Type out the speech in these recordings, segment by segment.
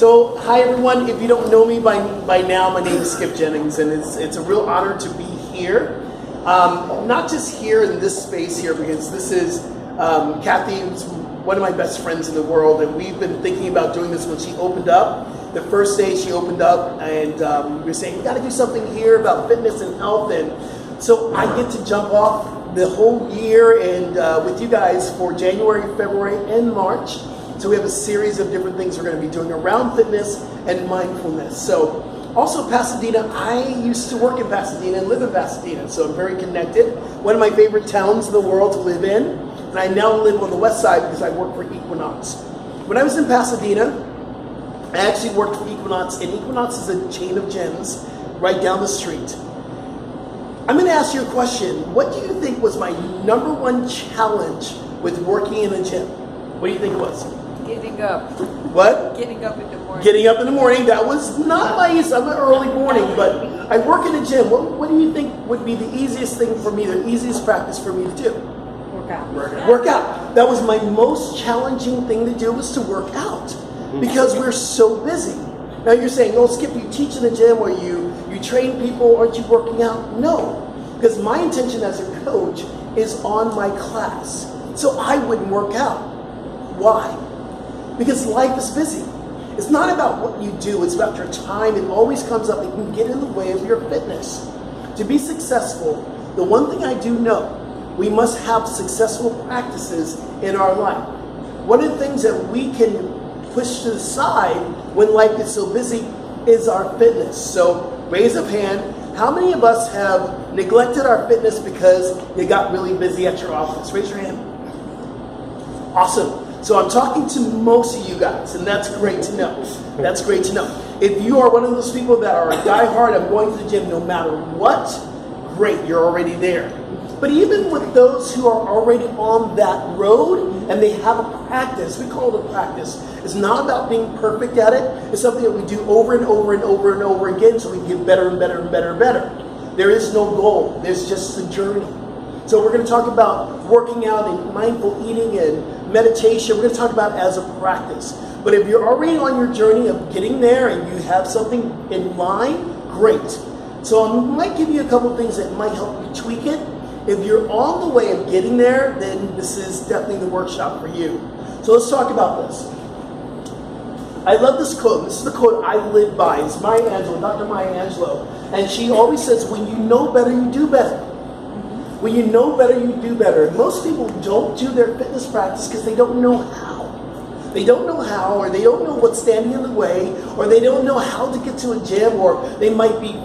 So, hi everyone. If you don't know me by now, my name is Skip Jennings, and it's a real honor to be here. Not just here in this space here, because this is Kathy, who's one of my best friends in the world, and we've been thinking about doing this when she opened up. The first day she opened up, and we were saying, we got to do something here about fitness and health, and so I get to jump off the whole year and with you guys for January, February, and March. So we have a series of different things we're going to be doing around fitness and mindfulness. So also Pasadena, I used to work in Pasadena and live in Pasadena, so I'm very connected. One of my favorite towns in the world to live in, and I now live on the west side because I work for Equinox. When I was in Pasadena, I actually worked for Equinox, and Equinox is a chain of gyms right down the street. I'm going to ask you a question. What do you think was my number one challenge with working in a gym? What do you think it was? Getting up. What? Getting up in the morning. Getting up in the morning. That was not my easiest. I'm an early morning, but I work in a gym. What do you think would be the easiest thing for me, the easiest practice for me to do? Work out. That was my most challenging thing to do, was to work out, because we're so busy. Now you're saying, oh, Skip, you teach in a gym or you train people, aren't you working out? No, because my intention as a coach is on my class. So I wouldn't work out. Why? Because life is busy. It's not about what you do, it's about your time. It always comes up, it can get in the way of your fitness. To be successful, the one thing I do know, we must have successful practices in our life. One of the things that we can push to the side when life gets so busy is our fitness. So raise of hand, how many of us have neglected our fitness because you got really busy at your office? Raise your hand. Awesome. So I'm talking to most of you guys, and that's great to know. That's great to know. If you are one of those people that are a diehard, I'm going to the gym no matter what, great, you're already there. But even with those who are already on that road and they have a practice, we call it a practice. It's not about being perfect at it. It's something that we do over and over and over and over again so we can get better and better and better and better. There is no goal. There's just a journey. So we're going to talk about working out and mindful eating and meditation. We're going to talk about it as a practice. But if you're already on your journey of getting there and you have something in mind, great. So I might give you a couple of things that might help you tweak it. If you're on the way of getting there, then this is definitely the workshop for you. So let's talk about this. I love this quote. This is the quote I live by. It's Maya Angelou, Dr. Maya Angelou. And she always says, when you know better, you do better. When you know better, you do better. Most people don't do their fitness practice because they don't know how. They don't know how, or they don't know what's standing in the way, or they don't know how to get to a gym, or they might be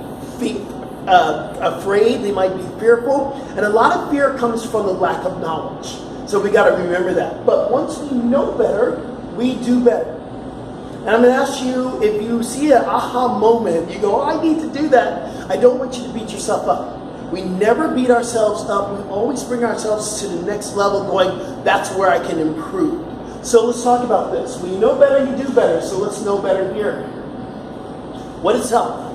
afraid, they might be fearful. And a lot of fear comes from the lack of knowledge. So we got to remember that. But once we know better, we do better. And I'm going to ask you, if you see an aha moment, you go, oh, I need to do that. I don't want you to beat yourself up. We never beat ourselves up. We always bring ourselves to the next level going, that's where I can improve. So let's talk about this. When you know better, you do better. So let's know better here. What is health?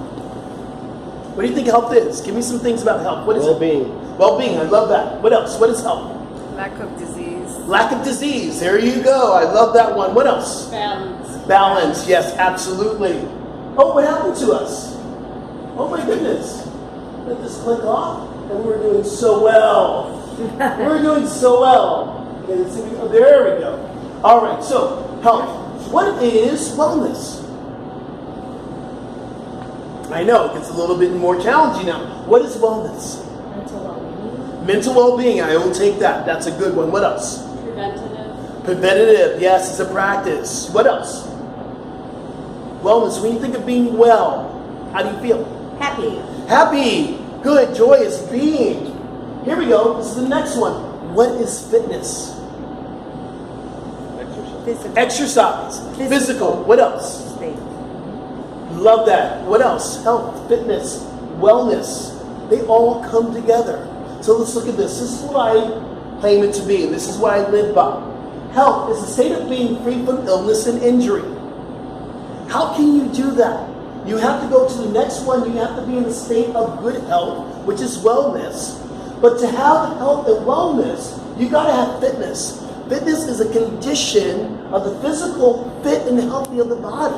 What do you think health is? Give me some things about health. What is well-being? It? Well-being. I love that. What else? What is health? Lack of disease. Lack of disease. There you go. I love that one. What else? Balance. Balance. Yes, absolutely. Oh, what happened to us? Oh my goodness. Let this click off, and we're doing so well. We're doing so well. Okay, oh, there we go. All right, so health. What is wellness? I know, it gets a little bit more challenging now. What is wellness? Mental well-being. Mental well-being, I will take that. That's a good one. What else? Preventative. Preventative, yes, it's a practice. What else? Wellness, when you think of being well, how do you feel? Happy. Happy, good, joyous being. Here we go. This is the next one. What is fitness? Exercise. Physical. What else? State. Love that. What else? Health, fitness, wellness. They all come together. So let's look at this. This is what I claim it to be, and this is what I live by. Health is a state of being free from illness and injury. How can you do that? You have to go to the next one. You have to be in a state of good health, which is wellness. But to have health and wellness, you got to have fitness. Fitness is a condition of the physical fit and healthy of the body.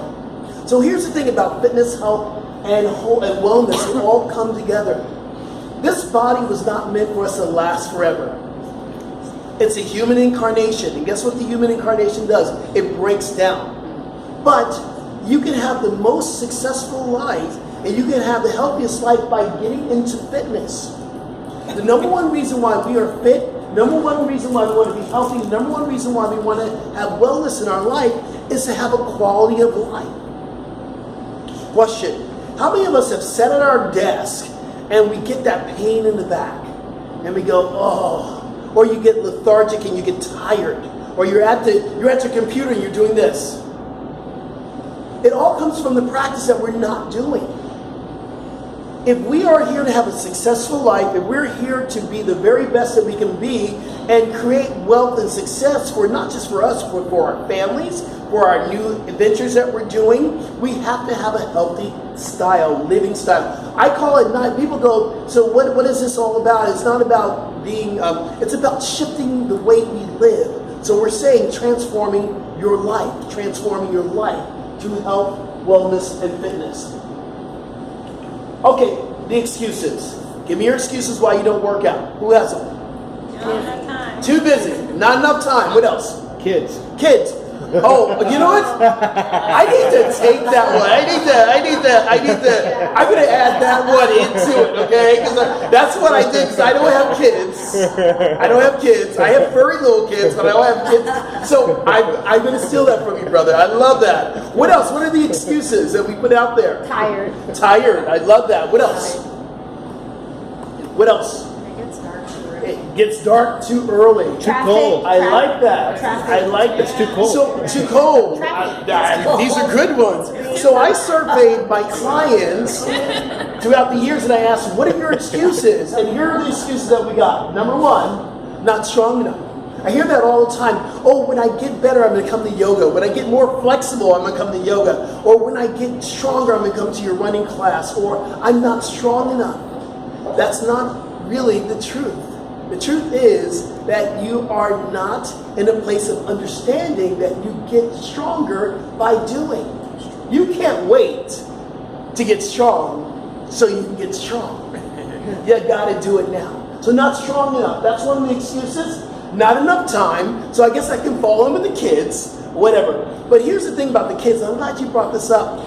So here's the thing about fitness, health, and wellness. They all come together. This body was not meant for us to last forever. It's a human incarnation. And guess what the human incarnation does? It breaks down. But you can have the most successful life and you can have the healthiest life by getting into fitness. The number one reason why we are fit, number one reason why we want to be healthy, number one reason why we want to have wellness in our life is to have a quality of life. Question: how many of us have sat at our desk and we get that pain in the back and we go, oh, or you get lethargic and you get tired, or you're at your computer and you're doing this? It all comes from the practice that we're not doing. If we are here to have a successful life, if we're here to be the very best that we can be and create wealth and success for not just for us, but for our families, for our new adventures that we're doing, we have to have a healthy style, living style. I call it not, people go, so what is this all about? It's not about being, it's about shifting the way we live. So we're saying transforming your life to health, wellness, and fitness. Okay, the excuses. Give me your excuses why you don't work out. Who has them? Not enough time. Too busy. Not enough time. What else? Kids. Kids. Oh, you know what? I need to take that one. I'm going to add that one into it, okay? Because that's what I did, because I don't have kids. I have furry little kids, but I don't have kids. So I'm going to steal that from you, brother. I love that. What else? What are the excuses that we put out there? Tired. I love that. What else? What else? It gets dark too early. Too cold. I like that. Traffic. I like that. It's too cold. So too cold. These are good ones. So I surveyed my clients throughout the years and I asked, what are your excuses? And here are the excuses that we got. Number one, not strong enough. I hear that all the time. Oh, when I get better, I'm going to come to yoga. When I get more flexible, I'm going to come to yoga. Or when I get stronger, I'm going to come to your running class. Or I'm not strong enough. That's not really the truth. The truth is that you are not in a place of understanding that you get stronger by doing. You can't wait to get strong so you can get strong. You got to do it now. So not strong enough. That's one of the excuses. Not enough time. So I guess I can fall in with the kids, whatever. But here's the thing about the kids. I'm glad you brought this up.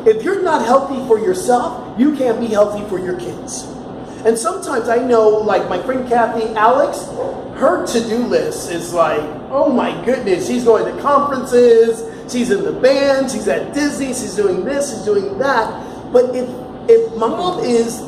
If you're not healthy for yourself, you can't be healthy for your kids. And sometimes I know, like my friend Kathy, Alex, her to-do list is like, oh my goodness, she's going to conferences, she's in the band, she's at Disney, she's doing this, she's doing that. But if mom is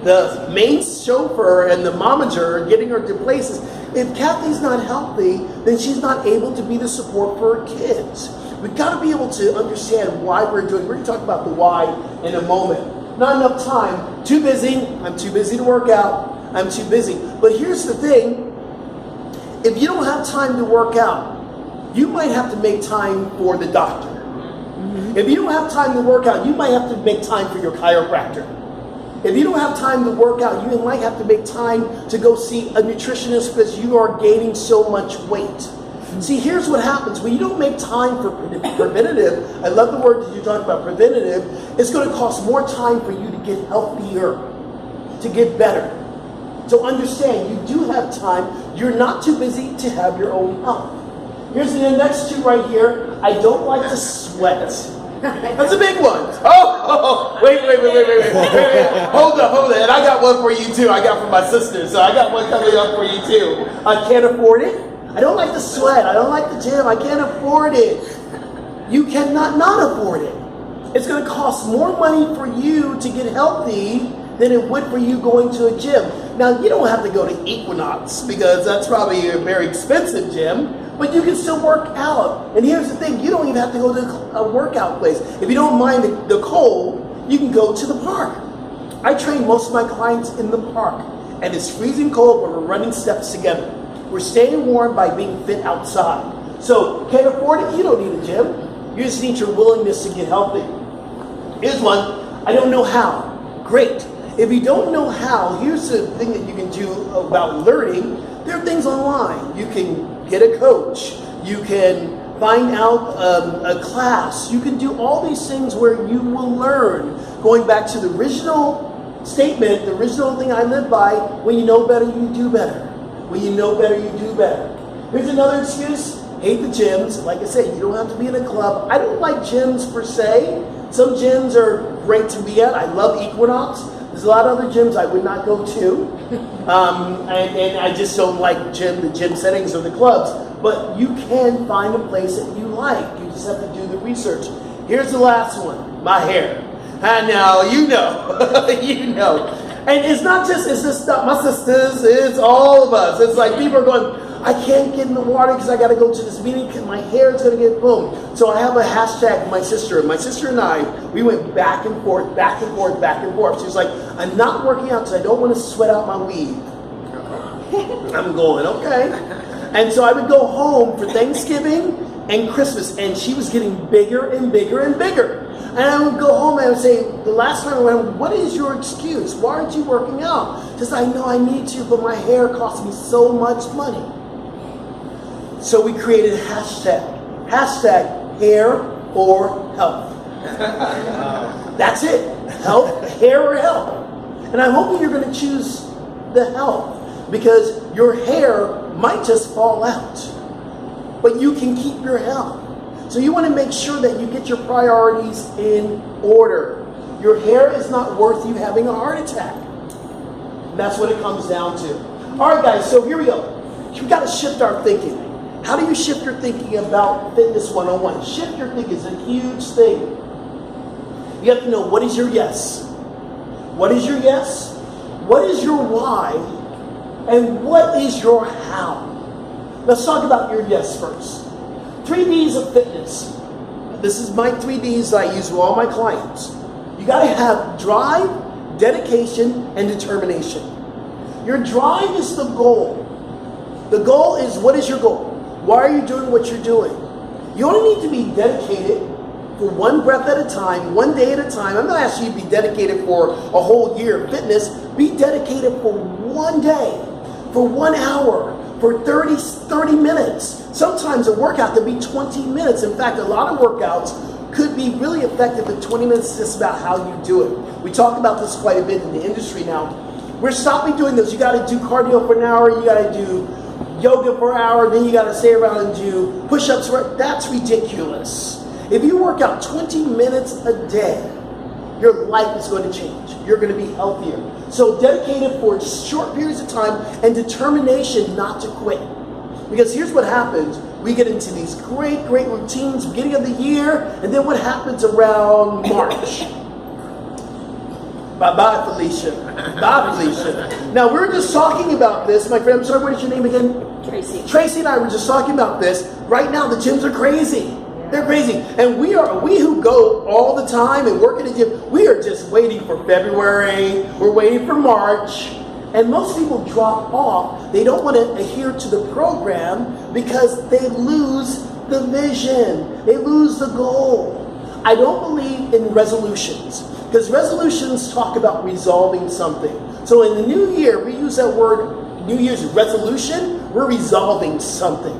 the main chauffeur and the momager getting her to places, if Kathy's not healthy, then she's not able to be the support for her kids. We've got to be able to understand why we're going to talk about the why in a moment. Not enough time, too busy, I'm too busy to work out, I'm too busy. But here's the thing, if you don't have time to work out, you might have to make time for the doctor. If you don't have time to work out, you might have to make time for your chiropractor. If you don't have time to work out, you might have to make time to go see a nutritionist because you are gaining so much weight. See, here's what happens. When you don't make time for preventative, I love the word that you talk about, preventative, it's going to cost more time for you to get healthier, to get better. So understand, you do have time. You're not too busy to have your own health. Here's the next two right here. I don't like to sweat. That's a big one. Wait. Hold up. And I got one for you too. I got from my sister. So I got one coming up for you too. I can't afford it. I don't like to sweat. I don't like the gym. I can't afford it. You cannot not afford it. It's going to cost more money for you to get healthy than it would for you going to a gym. Now, you don't have to go to Equinox because that's probably a very expensive gym, but you can still work out. And here's the thing, you don't even have to go to a workout place. If you don't mind the cold, you can go to the park. I train most of my clients in the park, and it's freezing cold, but we're running steps together. We're staying warm by being fit outside. So, can't afford it? You don't need a gym. You just need your willingness to get healthy. Here's one. I don't know how. Great. If you don't know how, here's the thing that you can do about learning. There are things online. You can get a coach. You can find out a class. You can do all these things where you will learn. Going back to the original statement, the original thing I live by, when you know better, you do better. When you know better, you do better. Here's another excuse. Hate the gyms. Like I said, you don't have to be in a club. I don't like gyms per se. Some gyms are great to be at. I love Equinox. There's a lot of other gyms I would not go to. And I just don't like the gym settings or the clubs. But you can find a place that you like. You just have to do the research. Here's the last one. My hair. I know, you know. You know. And it's just not my sisters, it's all of us. It's like people are going, I can't get in the water because I got to go to this meeting because my hair is going to get boom. So I have a hashtag with my sister. My sister and I, we went back and forth, back and forth, back and forth. She was like, I'm not working out because I don't want to sweat out my weave. I'm going, okay. And so I would go home for Thanksgiving and Christmas, and she was getting bigger and bigger and bigger. And I would go home and I would say, the last time I went, what is your excuse? Why aren't you working out? Just, I know I need to, but my hair costs me so much money. So we created a hashtag hair or health. That's it. Health, hair or health. And I'm hoping you're going to choose the health because your hair might just fall out, but you can keep your health. So you want to make sure that you get your priorities in order. Your hair is not worth you having a heart attack. And that's what it comes down to. All right, guys, so here we go. We've got to shift our thinking. How do you shift your thinking about Fitness 101? Shift your thinking is a huge thing. You have to know, what is your yes? What is your yes? What is your why? And what is your how? Let's talk about your yes first. 3 Ds of fitness. This is my 3 Ds that I use with all my clients. You got to have drive, dedication, and determination. Your drive is the goal. The goal is, what is your goal? Why are you doing what you're doing? You only need to be dedicated for one breath at a time, one day at a time. I'm not asking you to be dedicated for a whole year of fitness. Be dedicated for one day, for 1 hour, for 30 minutes. Sometimes a workout could be 20 minutes. In fact, a lot of workouts could be really effective in 20 minutes, just about how you do it. We talk about this quite a bit in the industry now. We're stopping doing this. You got to do cardio for an hour. You got to do yoga for an hour. Then you got to stay around and do push-ups. That's ridiculous. If you work out 20 minutes a day, your life is going to change. You're going to be healthier. So dedicated for short periods of time and determination not to quit. Because here's what happens. We get into these great routines beginning of the year, and then what happens around March? Bye-bye, Felicia. Bye, Felicia. Now, we were just talking about this. My friend, I'm sorry, what is your name again? Tracy. Tracy and I were just talking about this. Right now, the gyms are crazy. They're crazy. And we who go all the time and work in the gym, we are just waiting for February. We're waiting for March. And most people drop off. They don't want to adhere to the program because they lose the vision. They lose the goal. I don't believe in resolutions because resolutions talk about resolving something. So in the new year, we use that word, New Year's resolution, we're resolving something.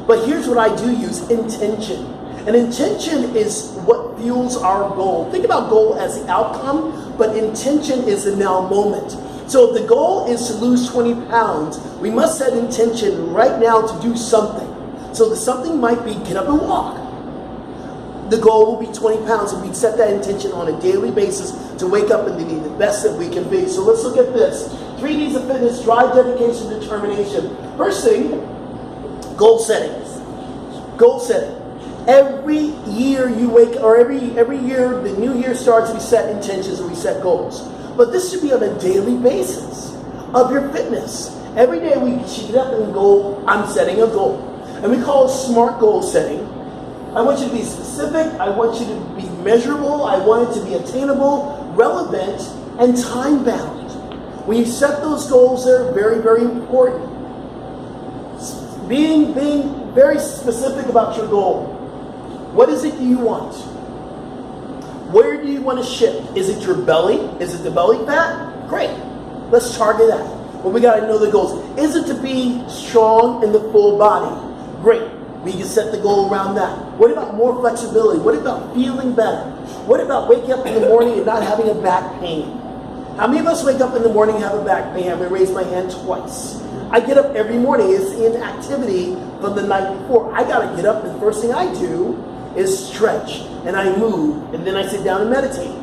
But here's what I do use, intention. And intention is what fuels our goal. Think about goal as the outcome, but intention is the now moment. So if the goal is to lose 20 pounds, we must set intention right now to do something. So the something might be get up and walk. The goal will be 20 pounds, and we set that intention on a daily basis to wake up and be the best that we can be. So let's look at this. 3 Ds of fitness: drive, dedication, determination. First thing, goal setting. Goal setting. Every year you wake, or every year the new year starts, we set intentions and we set goals. But this should be on a daily basis of your fitness. Every day we should get up and go, I'm setting a goal. And we call it SMART goal setting. I want you to be specific. I want you to be measurable. I want it to be attainable, relevant, and time-bound. When you set those goals, they're very, very important. Being very specific about your goal. What is it you want? Where do you want to shift? Is it your belly? Is it the belly fat? Great. Let's target that. But we got to know the goals. Is it to be strong in the full body? Great. We can set the goal around that. What about more flexibility? What about feeling better? What about waking up in the morning and not having a back pain? How many of us wake up in the morning and have a back pain? I'm going to raise my hand twice. I get up every morning. It's inactivity from the night before. I got to get up, and the first thing I do is stretch, and I move, and then I sit down and meditate.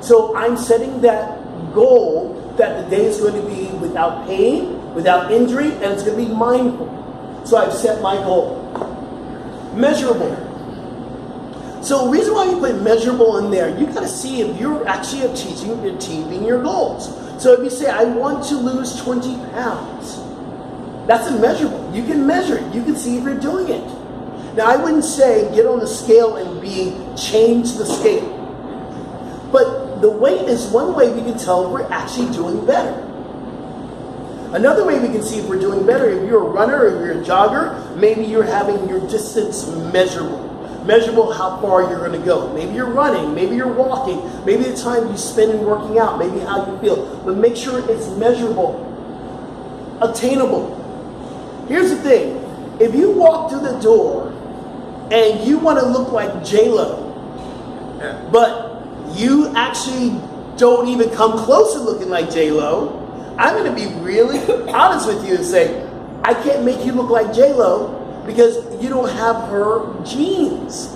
So I'm setting that goal that the day is going to be without pain, without injury, and it's going to be mindful. So I've set my goal. Measurable. So the reason why you put measurable in there, you got to see if you're actually achieving your goals. So if you say, I want to lose 20 pounds, that's immeasurable. You can measure it. You can see if you're doing it. Now, I wouldn't say get on the scale and change the scale. But the weight is one way we can tell if we're actually doing better. Another way we can see if we're doing better, if you're a runner or if you're a jogger, maybe you're having your distance measurable. Measurable how far you're going to go. Maybe you're running, maybe you're walking, maybe the time you spend in working out, maybe how you feel. But make sure it's measurable, attainable. Here's the thing. If you walk through the door and you want to look like J-Lo, but you actually don't even come close to looking like J-Lo, I'm going to be really honest with you and say, I can't make you look like J-Lo because you don't have her genes.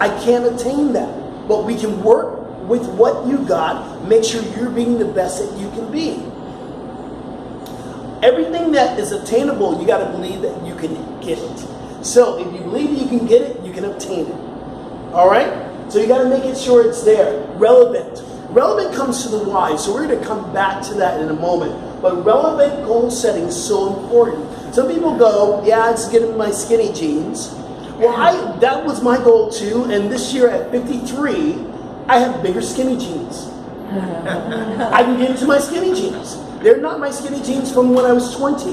I can't attain that. But we can work with what you got, make sure you're being the best that you can be. Everything that is attainable, you got to believe that you can get it. So if you believe you can get it, you can obtain it. All right? So you got to make sure it's there. Relevant. Relevant comes to the why, so we're going to come back to that in a moment. But relevant goal setting is so important. Some people go, yeah, it's getting my skinny jeans. Well, that was my goal too, and this year at 53, I have bigger skinny jeans. I can get into my skinny jeans. They're not my skinny jeans from when I was 20.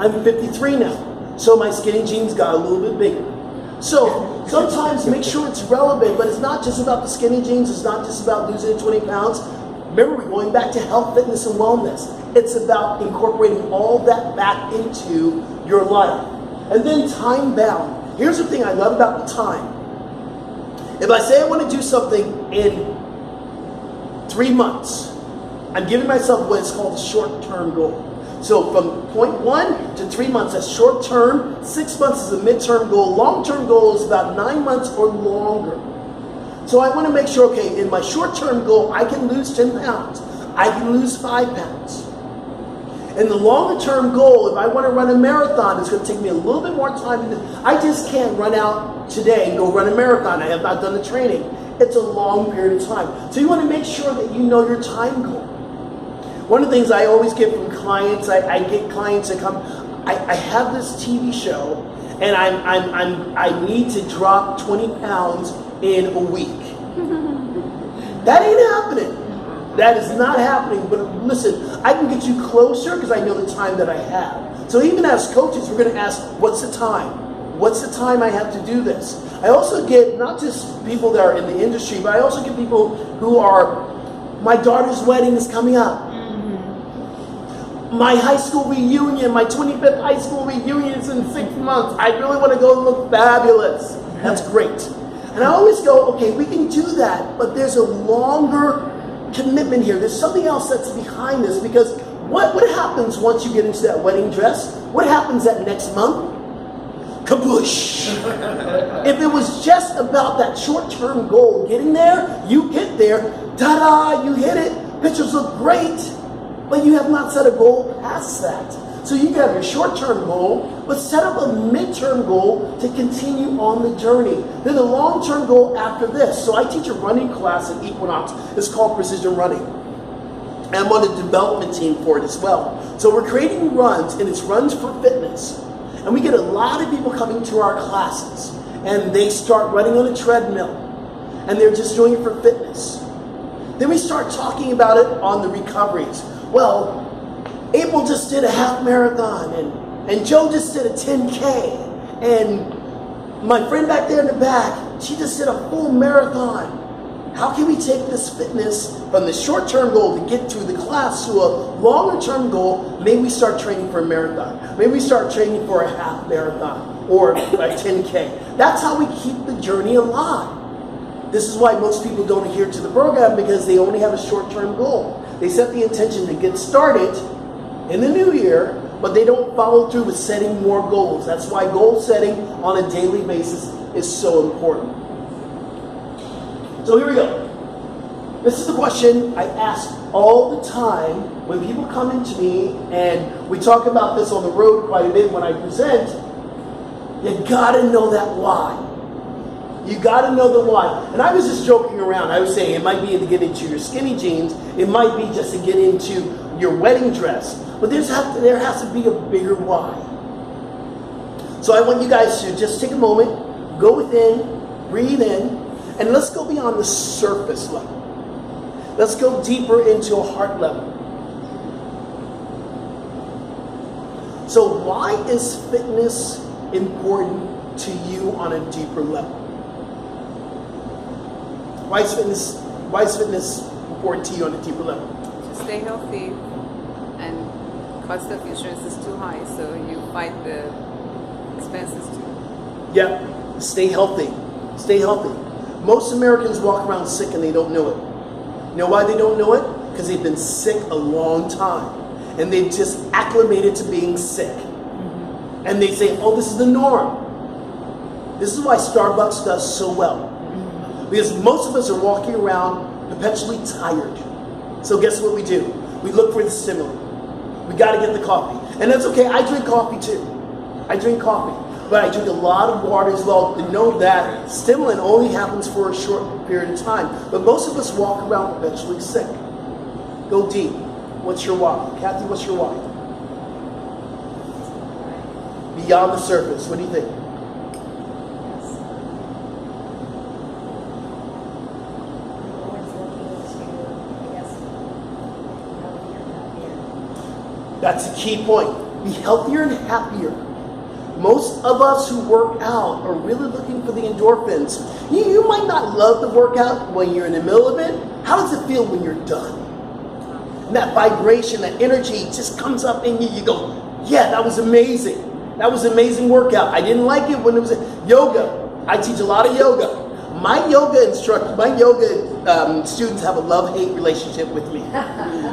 I'm 53 now, so my skinny jeans got a little bit bigger. So sometimes make sure it's relevant, but it's not just about the skinny jeans. It's not just about losing 20 pounds. Remember, we're going back to health, fitness, and wellness. It's about incorporating all that back into your life. And then time bound. Here's the thing I love about the time. If I say I want to do something in 3 months, I'm giving myself what is called a short-term goal. So from point 1 to 3 months, that's short term. 6 months is a midterm goal. Long-term goal is about 9 months or longer. So I want to make sure, okay, in my short-term goal, I can lose 10 pounds. I can lose 5 pounds. In the longer-term goal, if I want to run a marathon, it's going to take me a little bit more time. I just can't run out today and go run a marathon. I have not done the training. It's a long period of time. So you want to make sure that you know your time goal. One of the things I always get from clients, I get clients that come, I have this TV show, and I need to drop 20 pounds in a week. That ain't happening. That is not happening. But listen, I can get you closer because I know the time that I have. So even as coaches, we're going to ask, what's the time? What's the time I have to do this? I also get not just people that are in the industry, but I also get people who are, my daughter's wedding is coming up. My high school reunion, my 25th high school reunion is in 6 months. I really want to go look fabulous. That's great. And I always go, okay, we can do that, but there's a longer commitment here. There's something else that's behind this, because what happens once you get into that wedding dress? What happens that next month? Kaboosh. If it was just about that short-term goal, getting there, you get there, ta-da, you hit it, pictures look great, but you have not set a goal past that. So you have your short-term goal, but set up a midterm goal to continue on the journey. Then the long-term goal after this. So I teach a running class at Equinox. It's called Precision Running. And I'm on the development team for it as well. So we're creating runs, and it's runs for fitness. And we get a lot of people coming to our classes, and they start running on a treadmill, and they're just doing it for fitness. Then we start talking about it on the recoveries. Well, April just did a half marathon, and Joe just did a 10K, and my friend back there in the back, she just did a full marathon. How can we take this fitness from the short-term goal to get through the class to a longer-term goal? Maybe we start training for a marathon. Maybe we start training for a half marathon. or a 10K. That's how we keep the journey alive. This is why most people don't adhere to the program, because they only have a short-term goal. They set the intention to get started in the new year, but they don't follow through with setting more goals. That's why goal setting on a daily basis is so important. So here we go. This is the question I ask all the time when people come into me, and we talk about this on the road quite a bit when I present. You gotta know that why. You gotta know the why. And I was just joking around. I was saying it might be to get into your skinny jeans. It might be just to get into your wedding dress. But there has to be a bigger why. So I want you guys to just take a moment, go within, breathe in, and let's go beyond the surface level. Let's go deeper into a heart level. So why is fitness important to you on a deeper level? Why is fitness important to you on a deeper level? To stay healthy, and cost of insurance is too high, so you fight the expenses too. Yeah, stay healthy. Stay healthy. Most Americans walk around sick and they don't know it. You know why they don't know it? Because they've been sick a long time. And they've just acclimated to being sick. And they say, oh, this is the norm. This is why Starbucks does so well. Because most of us are walking around perpetually tired. So guess what we do? We look for the stimulant. We got to get the coffee. And that's okay. I drink coffee too. I drink coffee. But I drink a lot of water as well to know that stimulant only happens for a short period of time. But most of us walk around perpetually sick. Go deep. What's your why? Kathy, what's your why? Beyond the surface. What do you think? That's a key point. Be healthier and happier. Most of us who work out are really looking for the endorphins. You might not love the workout when you're in the middle of it. How does it feel when you're done? And that vibration, that energy just comes up in you. You go, yeah, that was amazing. That was an amazing workout. I didn't like it when it was yoga. I teach a lot of yoga. My yoga students have a love-hate relationship with me.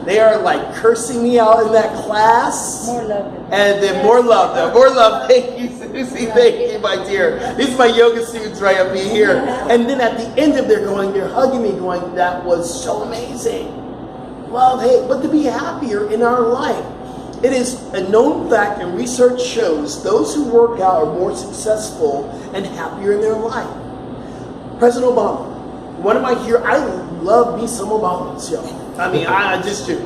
They are like cursing me out in that class. More love. And then more love, though. More love. Thank you, Susie. Thank you, my dear. These are my yoga students right up in here. And then at the end of they're hugging me, going, that was so amazing. Love, hate, but to be happier in our life. It is a known fact, and research shows those who work out are more successful and happier in their life. President Obama, one of my heroes, I love me some Obamas, yo. I mean, I just do.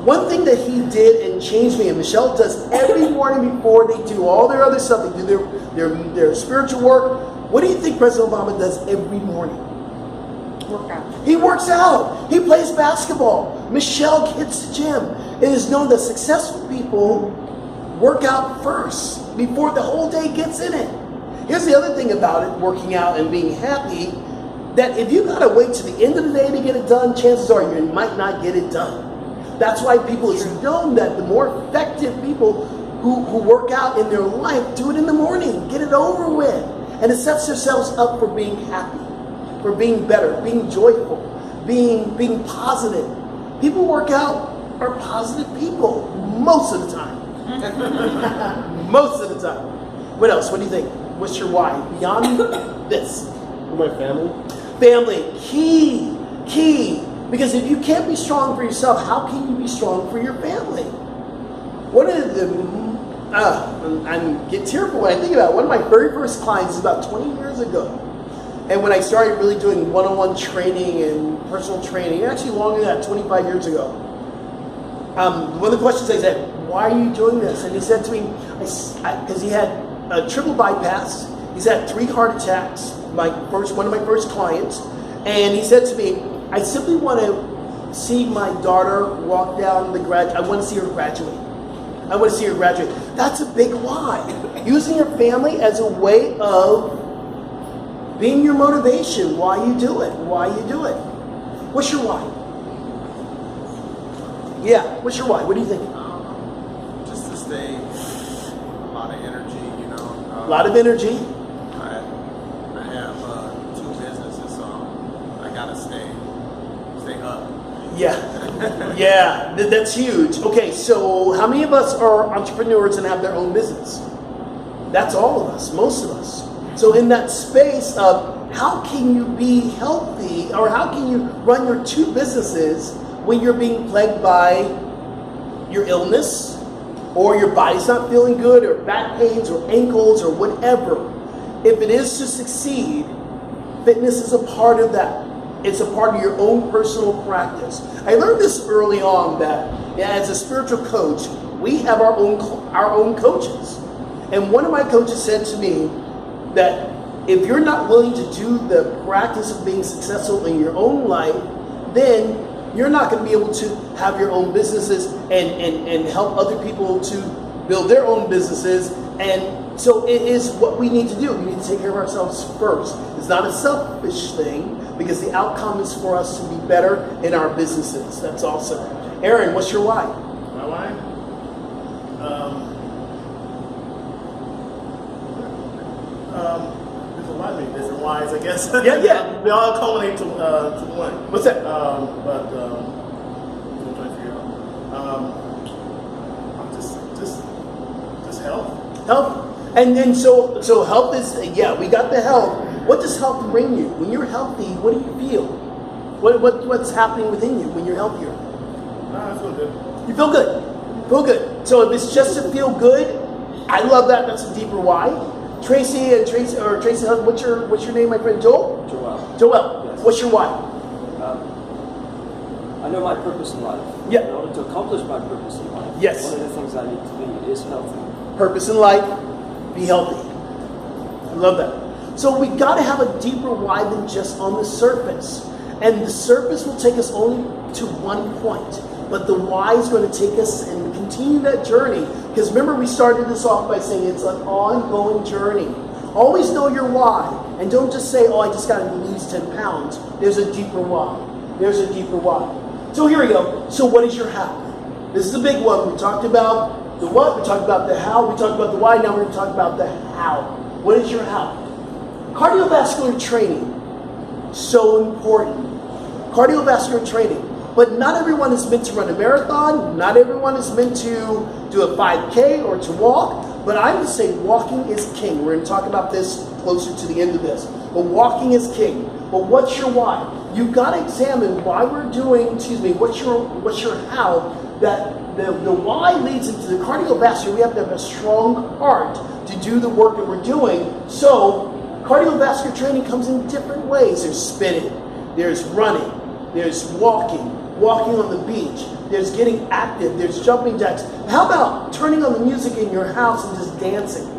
One thing that he did and changed me, and Michelle does every morning before they do all their other stuff, they do their spiritual work. What do you think President Obama does every morning? Workout. He works out. He plays basketball. Michelle hits the gym. It is known that successful people work out first before the whole day gets in it. Here's the other thing about it, working out and being happy, that if you gotta wait to the end of the day to get it done, chances are you might not get it done. That's why it's known that the more effective people who work out in their life do it in the morning, get it over with. And it sets themselves up for being happy, for being better, being joyful, being positive. People who work out are positive people most of the time. Most of the time. What else? What do you think? What's your why? Beyond this. For my family? Family. Key. Because if you can't be strong for yourself, how can you be strong for your family? One of the, I get tearful when I think about it. One of my very first clients is about 20 years ago. And when I started really doing one-on-one training and personal training, actually longer than that, 25 years ago. One of the questions I said, why are you doing this? And he said to me, because he had a triple bypass, he's had 3 heart attacks, one of my first clients, and he said to me, I simply want to see my daughter walk down the I want to see her graduate. I want to see her graduate. That's a big why. Using your family as a way of being your motivation, why you do it. What's your why? Yeah, what's your why? What do you think? Just to stay a lot of energy, A lot of energy. I have two businesses, so I gotta stay up. Yeah, yeah, that's huge. Okay, so how many of us are entrepreneurs and have their own business? That's all of us, most of us. So in that space of how can you be healthy, or how can you run your two businesses when you're being plagued by your illness, or your body's not feeling good, or back pains, or ankles, or whatever? If it is to succeed, fitness is a part of that. It's a part of your own personal practice. I learned this early on that as a spiritual coach, we have our own coaches. And one of my coaches said to me that if you're not willing to do the practice of being successful in your own life, then you're not going to be able to have your own businesses and help other people to build their own businesses. And so it is what we need to do. We need to take care of ourselves first. It's not a selfish thing, because the outcome is for us to be better in our businesses. That's awesome. Aaron, what's your why? My why? There's a lot of different whys, I guess. Yeah. They all culminate to one. What's that? I'm trying to figure out. Just health. Health. And so health is, yeah, we got the health. What does health bring you? When you're healthy, what do you feel? What's happening within you when you're healthier? I feel good. You feel good. Feel good. So if it's just to feel good, I love that. That's a deeper why. Tracy, what's your name, my friend? Joel? Joel. Yes. What's your why? I know my purpose in life. Yeah. In order to accomplish my purpose in life, Yes. one of the things I need to be is healthy. Purpose in life, be healthy. I love that. So we got to have a deeper why than just on the surface. And the surface will take us only to one point. But the why is going to take us and continue that journey. Because remember, we started this off by saying it's an ongoing journey. Always know your why. And don't just say, oh, I just got to lose 10 pounds. There's a deeper why. There's a deeper why. So here we go. So what is your how? This is a big one. We talked about the what. We talked about the how. We talked about the why. Now we're going to talk about the how. What is your how? Cardiovascular training, so important. Cardiovascular training. But not everyone is meant to run a marathon. Not everyone is meant to do a 5K or to walk. But I would say walking is king. We're going to talk about this closer to the end of this. But walking is king. But what's your why? You've got to examine why we're doing, what's your how, that the why leads into the cardiovascular. We have to have a strong heart to do the work that we're doing. So cardiovascular training comes in different ways. There's spinning, there's running, there's walking on the beach, there's getting active, there's jumping jacks. How about turning on the music in your house and just dancing?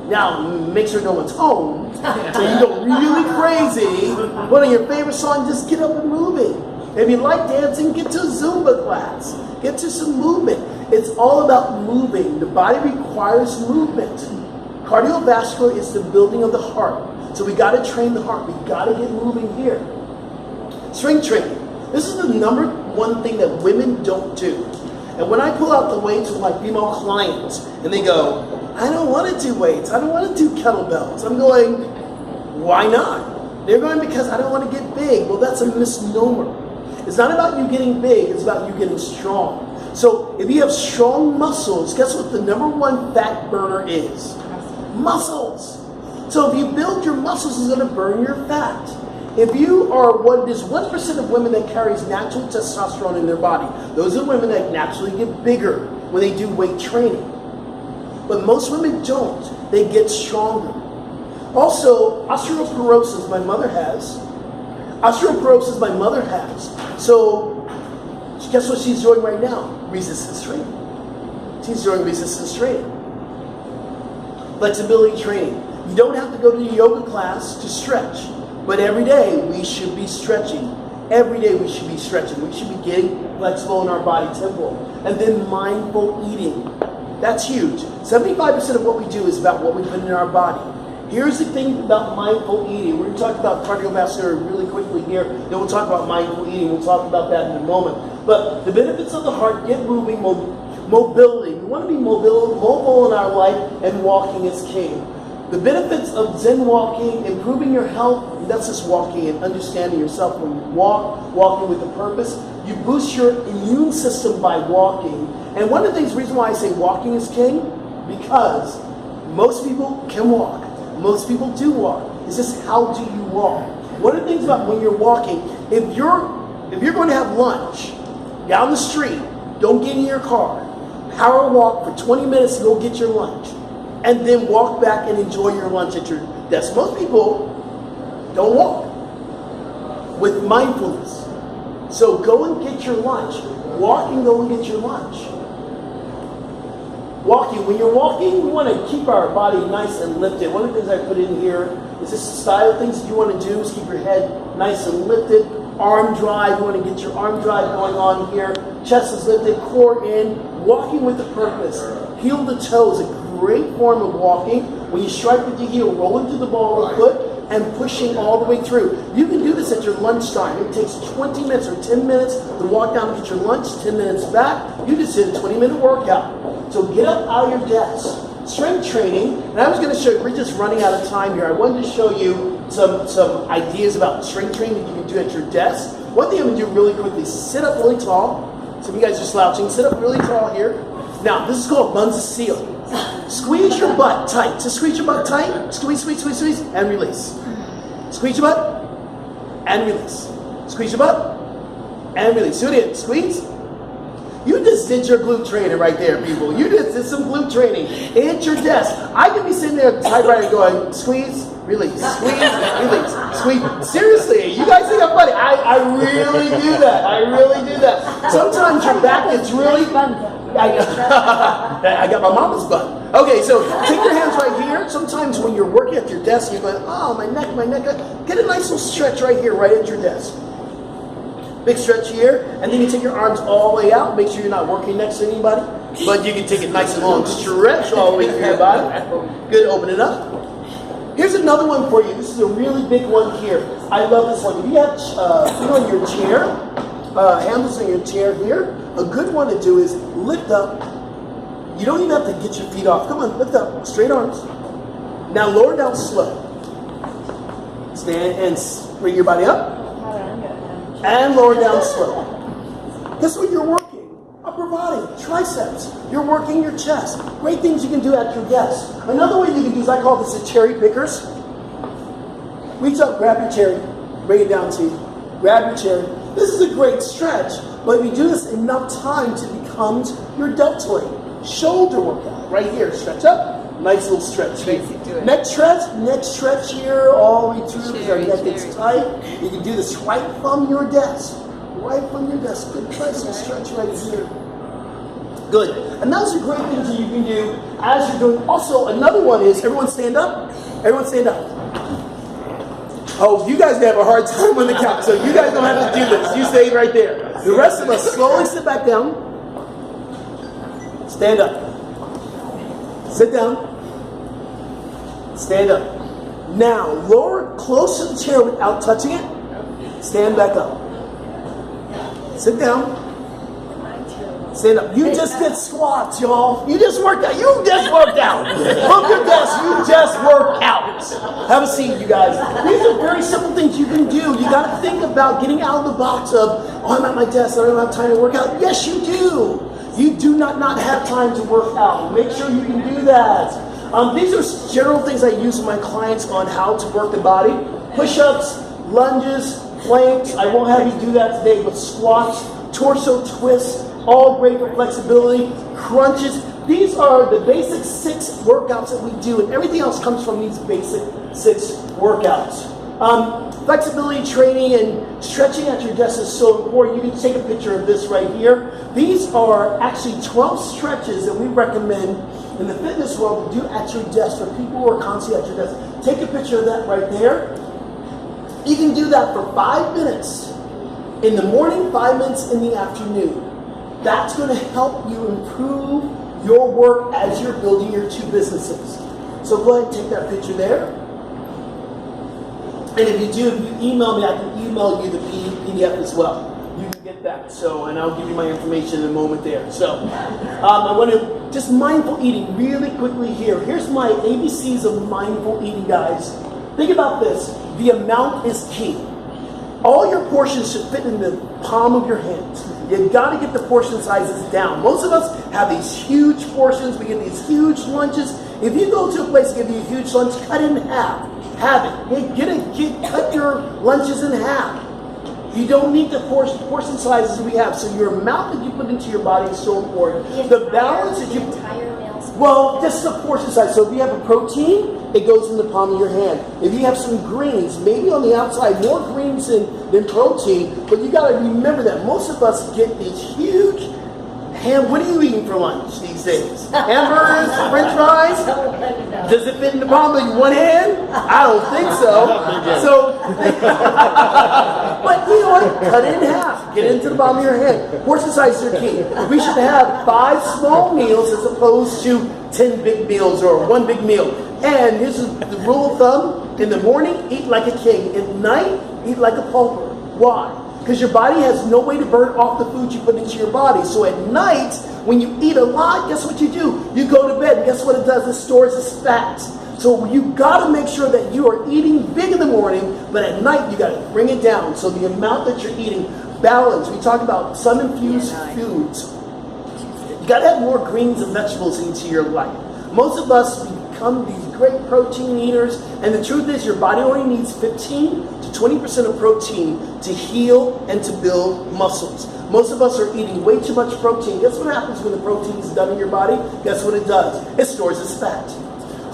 Now, make sure no one's home, so you go really crazy, put on your favorite song, just get up and moving. If you like dancing, get to a Zumba class, get to some movement. It's all about moving. The body requires movement. Cardiovascular is the building of the heart. So we got to train the heart. We got to get moving here. Strength training. This is the number one thing that women don't do. And when I pull out the weights with my female clients, and they go, I don't want to do weights. I don't want to do kettlebells. I'm going, why not? They're going, because I don't want to get big. Well, that's a misnomer. It's not about you getting big. It's about you getting strong. So if you have strong muscles, guess what the number one fat burner is? Muscles. So if you build your muscles, it's going to burn your fat. If you are there's 1% of women that carries natural testosterone in their body. Those are women that naturally get bigger when they do weight training. But most women don't. They get stronger. Also, osteoporosis my mother has. So guess what she's doing right now? Resistance training. She's doing resistance training. Flexibility training. You don't have to go to a yoga class to stretch. But every day we should be stretching. Every day we should be stretching. We should be getting flexible in our body temple. And then mindful eating. That's huge. 75% of what we do is about what we put in our body. Here's the thing about mindful eating. We're going to talk about cardiovascular really quickly here. Then we'll talk about mindful eating. We'll talk about that in a moment. But the benefits of the heart, get moving, mobility. We want to be mobile in our life, and walking is king. The benefits of Zen walking, improving your health, that's just walking and understanding yourself when you walking with a purpose. You boost your immune system by walking. And one of the reason why I say walking is king, because most people can walk. Most people do walk. It's just how do you walk? One of the things about when you're walking, if you're going to have lunch down the street, don't get in your car. Power walk for 20 minutes to go get your lunch. And then walk back and enjoy your lunch at your desk. Most people don't walk with mindfulness. So go and get your lunch. Walk and go and get your lunch. Walking. When you're walking, we want to keep our body nice and lifted. One of the things I put in here is this style of things that you want to do is keep your head nice and lifted. Arm drive. You want to get your arm drive going on here. Chest is lifted, core in. Walking with a purpose. Heel to toe is a great form of walking. When you strike with your heel, roll into the ball of the foot, and pushing all the way through. You can do this at your lunchtime. It takes 20 minutes or 10 minutes to walk down and get your lunch, 10 minutes back. You just did a 20-minute workout. So get up out of your desk. Strength training, and I was going to show you, we're just running out of time here. I wanted to show you some ideas about strength training that you can do at your desk. One thing I'm going to do really quickly is sit up really tall. Some of you guys are slouching. Sit up really tall here. Now, this is called buns of seal. Squeeze your butt tight. So squeeze your butt tight. Squeeze, squeeze, squeeze, squeeze, and release. Squeeze your butt, and release. Squeeze your butt, and release. Do it again. Squeeze. You just did your glute training right there, people. You just did some glute training at your desk. I could be sitting there typewriter going, squeeze, release, squeeze, release, squeeze. Seriously, you guys think I'm funny? I really do that. I really do that. Sometimes your back gets really... I got my mama's butt. Okay, so take your hands right here. Sometimes when you're working at your desk, you're going, oh, my neck. Get a nice little stretch right here, right at your desk. Big stretch here, and then you take your arms all the way out. Make sure you're not working next to anybody, but you can take a nice and long stretch all the way through your body. Good, open it up. Here's another one for you. This is a really big one here. I love this one. If you have, on your chair, handles on your chair here, a good one to do is lift up. You don't even have to get your feet off. Come on, lift up. Straight arms. Now lower down slow. Stand and bring your body up. And lower down slow. This is what you're working. Upper body, triceps. You're working your chest. Great things you can do at your desk. Another way you can do is I call this the cherry pickers. Reach up, grab your cherry, bring it down to you. Grab your cherry. This is a great stretch, but if you do this enough times, it becomes your deltoid. Shoulder workout. Right here. Stretch up. Nice little stretch here. Neck stretch here all the way through because our neck is tight. You can do this right from your desk. Right from your desk. Good tricep stretch right here. Good. And those are great things that you can do as you're doing. Also, another one is, everyone stand up. Everyone stand up. Oh, you guys have a hard time on the couch, so you guys don't have to do this. You stay right there. The rest of us slowly sit back down. Stand up. Sit down. Stand up. Now, lower close to the chair without touching it. Stand back up. Sit down. Stand up. You just did squats, y'all. You just worked out. You just worked out. From your desk, you just worked out. Have a seat, you guys. These are very simple things you can do. You got to think about getting out of the box of, oh, I'm at my desk, I don't have time to work out. Yes, you do. You do not have time to work out. Make sure you can do that. These are general things I use with my clients on how to work the body. Push-ups, lunges, planks. I won't have you do that today, but squats, torso twists, all great for flexibility. Crunches. These are the basic 6 workouts that we do, and everything else comes from these basic 6 workouts. Flexibility training and stretching at your desk is so important. You can take a picture of this right here. These are actually 12 stretches that we recommend in the fitness world to do at your desk for people who are constantly at your desk. Take a picture of that right there. You can do that for 5 minutes in the morning, 5 minutes in the afternoon. That's going to help you improve your work as you're building your 2 businesses. So go ahead and take that picture there. And if you email me, I can email you the PDF as well. You can get get that. So, and I'll give you my information in a moment there. So, I want to just mindful eating really quickly here. Here's my ABCs of mindful eating, guys. Think about this. The amount is key. All your portions should fit in the palm of your hands. You got to get the portion sizes down. Most of us have these huge portions. We get these huge lunches. If you go to a place and give you a huge lunch, cut it in half. Have it. Cut your lunches in half. You don't need the portion sizes we have. So your amount that you put into your body is so important. The balance that you well, just the portion size. So if you have a protein, it goes in the palm of your hand. If you have some greens, maybe on the outside, more greens than protein, but you got to remember that most of us get these huge ham. What are you eating for lunch these days? Hamburgers, French fries? Does it fit in the palm of one hand? I don't think so. But you know what? Cut it in half. Get it into the palm of your hand. Portion sizes are key. We should have 5 small meals as opposed to 10 big meals or 1 big meal. And this is the rule of thumb. In the morning, eat like a king. At night, eat like a pauper. Why? Because your body has no way to burn off the food you put into your body. So at night, when you eat a lot, guess what you do? You go to bed. Guess what it does? It stores its fat. So you got to make sure that you are eating big in the morning, but at night you got to bring it down. So the amount that you're eating, balance. We talk about sun-infused foods. You got to have more greens and vegetables into your life. Most of us become these great protein eaters, and the truth is your body only needs 15 to 20% of protein to heal and to build muscles. Most of us are eating way too much protein. Guess what happens when the protein is done in your body? Guess what it does? It stores its fat.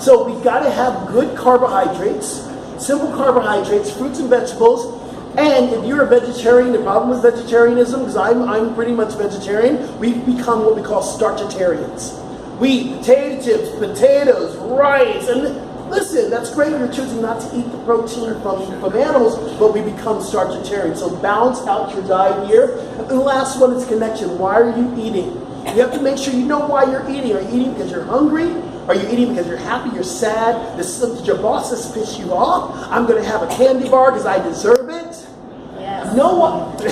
So we got to have good carbohydrates, simple carbohydrates, fruits and vegetables. And if you're a vegetarian, the problem with vegetarianism, because I'm pretty much vegetarian, we've become what we call starchitarians. We eat potato chips, potatoes, rice, and listen, that's great. You're choosing not to eat the protein from animals, but we become starchitarian. So balance out your diet here. And the last one is connection. Why are you eating? You have to make sure you know why you're eating. Are you eating because you're hungry? Are you eating because you're happy, you're sad, your boss has pissed you off? I'm going to have a candy bar because I deserve it? Yes. No one. You're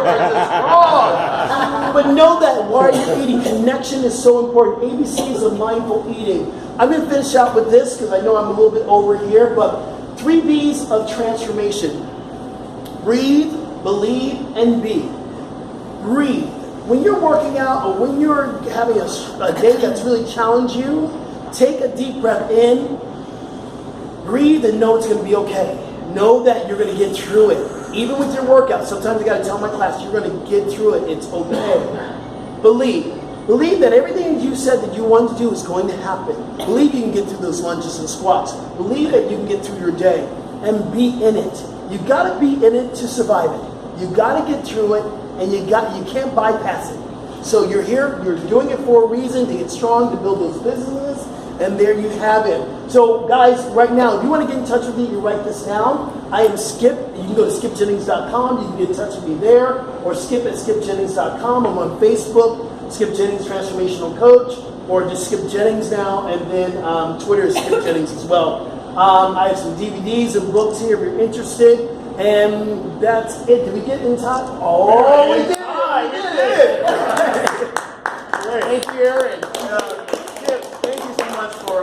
just wrong. But know that why you're eating. Connection is so important. ABCs of mindful eating. I'm going to finish out with this because I know I'm a little bit over here, but 3 B's of transformation. Breathe, believe, and be. Breathe. When you're working out or when you're having a day that's really challenged you, take a deep breath in, breathe, and know it's going to be okay. Know that you're going to get through it. Even with your workout, sometimes I got to tell my class, you're going to get through it. It's okay. Believe. Believe that everything you said that you want to do is going to happen. Believe you can get through those lunges and squats. Believe that you can get through your day. And be in it. You got to be in it to survive it. You got to get through it. And you can't bypass it. So you're here, you're doing it for a reason, to get strong, to build those businesses, and there you have it. So guys, right now, if you want to get in touch with me, you write this down. I am Skip. You can go to skipjennings.com, you can get in touch with me there, or skip@skipjennings.com. I'm on Facebook, Skip Jennings Transformational Coach, or just Skip Jennings now, and then Twitter is Skip Jennings as well. I have some DVDs and books here if you're interested. And that's it. Did we get in time? Oh, we did it! Great. Thank you, Aaron. Skip, thank you so much for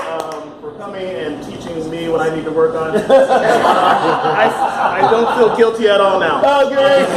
coming and teaching me what I need to work on. I don't feel guilty at all now. Oh, great.